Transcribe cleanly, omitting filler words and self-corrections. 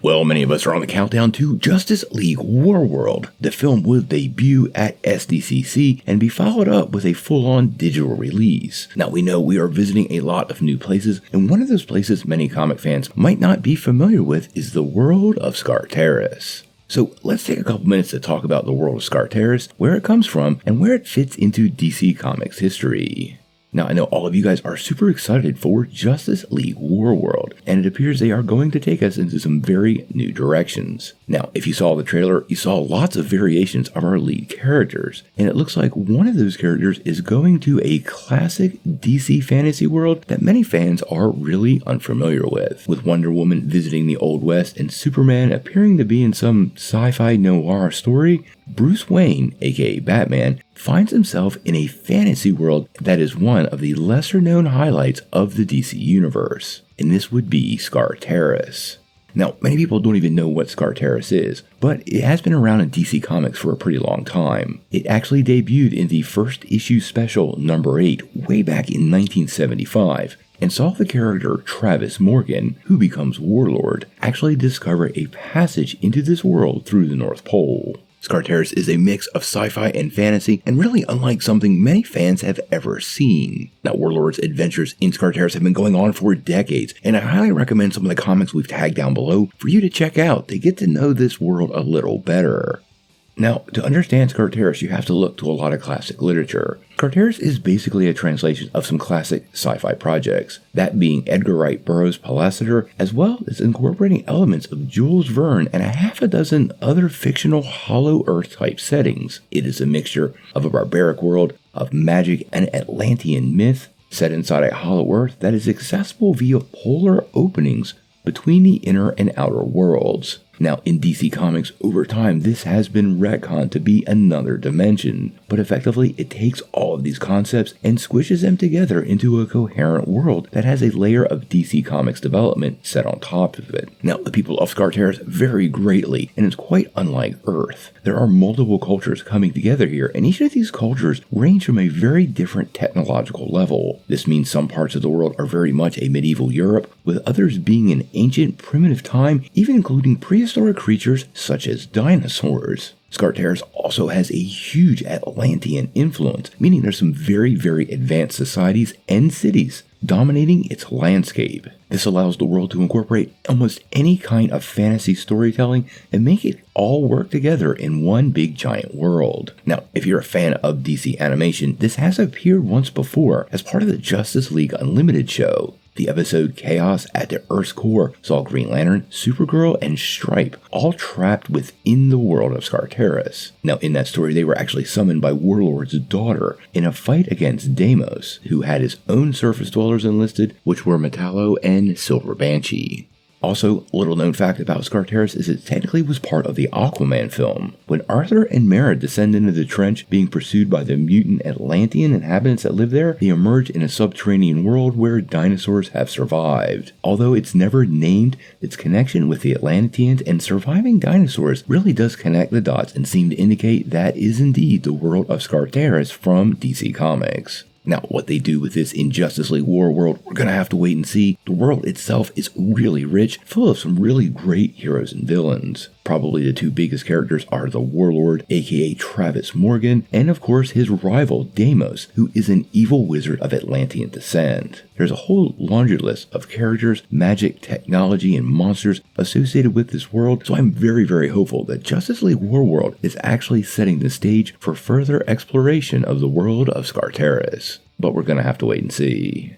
Well, many of us are on the countdown to Justice League Warlord. The film will debut at SDCC and be followed up with a full-on digital release. Now, we know we are visiting a lot of new places, and one of those places many comic fans might not be familiar with is the world of Skartaris. So let's take a couple minutes to talk about the world of Skartaris, where it comes from, and where it fits into DC Comics history. Now, I know all of you guys are super excited for Justice League Warlord, and it appears they are going to take us into some very new directions. Now, if you saw the trailer, you saw lots of variations of our lead characters, and it looks like one of those characters is going to a classic DC fantasy world that many fans are really unfamiliar with Wonder Woman visiting the Old West and Superman appearing to be in some sci-fi noir story. Bruce Wayne, aka Batman, finds himself in a fantasy world that is one of the lesser known highlights of the DC universe, and this would be Skartaris. Now, many people don't even know what Skartaris is, but it has been around in DC Comics for a pretty long time. It actually debuted in the first issue special number 8 way back in 1975, and saw the character Travis Morgan, who becomes Warlord, actually discover a passage into this world through the North Pole. Skartaris is a mix of sci-fi and fantasy, and really unlike something many fans have ever seen. Now, Warlord's adventures in Skartaris have been going on for decades, and I highly recommend some of the comics we've tagged down below for you to check out to get to know this world a little better. Now, to understand Skartaris, you have to look to a lot of classic literature. Skartaris is basically a translation of some classic sci-fi projects, that being Edgar Wright Burroughs' Palliser, as well as incorporating elements of Jules Verne and a half a dozen other fictional Hollow Earth type settings. It is a mixture of a barbaric world, of magic and Atlantean myth, set inside a Hollow Earth that is accessible via polar openings between the inner and outer worlds. Now, in DC Comics, over time, this has been retconned to be another dimension, but effectively, it takes all of these concepts and squishes them together into a coherent world that has a layer of DC Comics development set on top of it. Now, the people of Skartaris vary greatly, and it's quite unlike Earth. There are multiple cultures coming together here, and each of these cultures range from a very different technological level. This means some parts of the world are very much a medieval Europe, with others being an ancient, primitive time, even including prehistoric creatures such as dinosaurs. Skartaris also has a huge Atlantean influence, meaning there's some very, very advanced societies and cities dominating its landscape. This allows the world to incorporate almost any kind of fantasy storytelling and make it all work together in one big giant world. Now, if you're a fan of DC animation, this has appeared once before as part of the Justice League Unlimited show. The episode Chaos at the Earth's Core saw Green Lantern, Supergirl, and Stripe all trapped within the world of Skartaris. Now, in that story, they were actually summoned by Warlord's daughter in a fight against Deimos, who had his own surface dwellers enlisted, which were Metallo and Silver Banshee. Also, a little known fact about Skartaris is it technically was part of the Aquaman film. When Arthur and Mera descend into the trench being pursued by the mutant Atlantean inhabitants that live there, they emerge in a subterranean world where dinosaurs have survived. Although it's never named, its connection with the Atlanteans and surviving dinosaurs really does connect the dots and seem to indicate that is indeed the world of Skartaris from DC Comics. Now, what they do with this in Justice League Warlord, we're going to have to wait and see. The world itself is really rich, full of some really great heroes and villains. Probably the two biggest characters are the Warlord, aka Travis Morgan, and of course his rival Deimos, who is an evil wizard of Atlantean descent. There's a whole laundry list of characters, magic, technology, and monsters associated with this world, so I'm very, very hopeful that Justice League Warlord is actually setting the stage for further exploration of the world of Skartaris. But we're going to have to wait and see.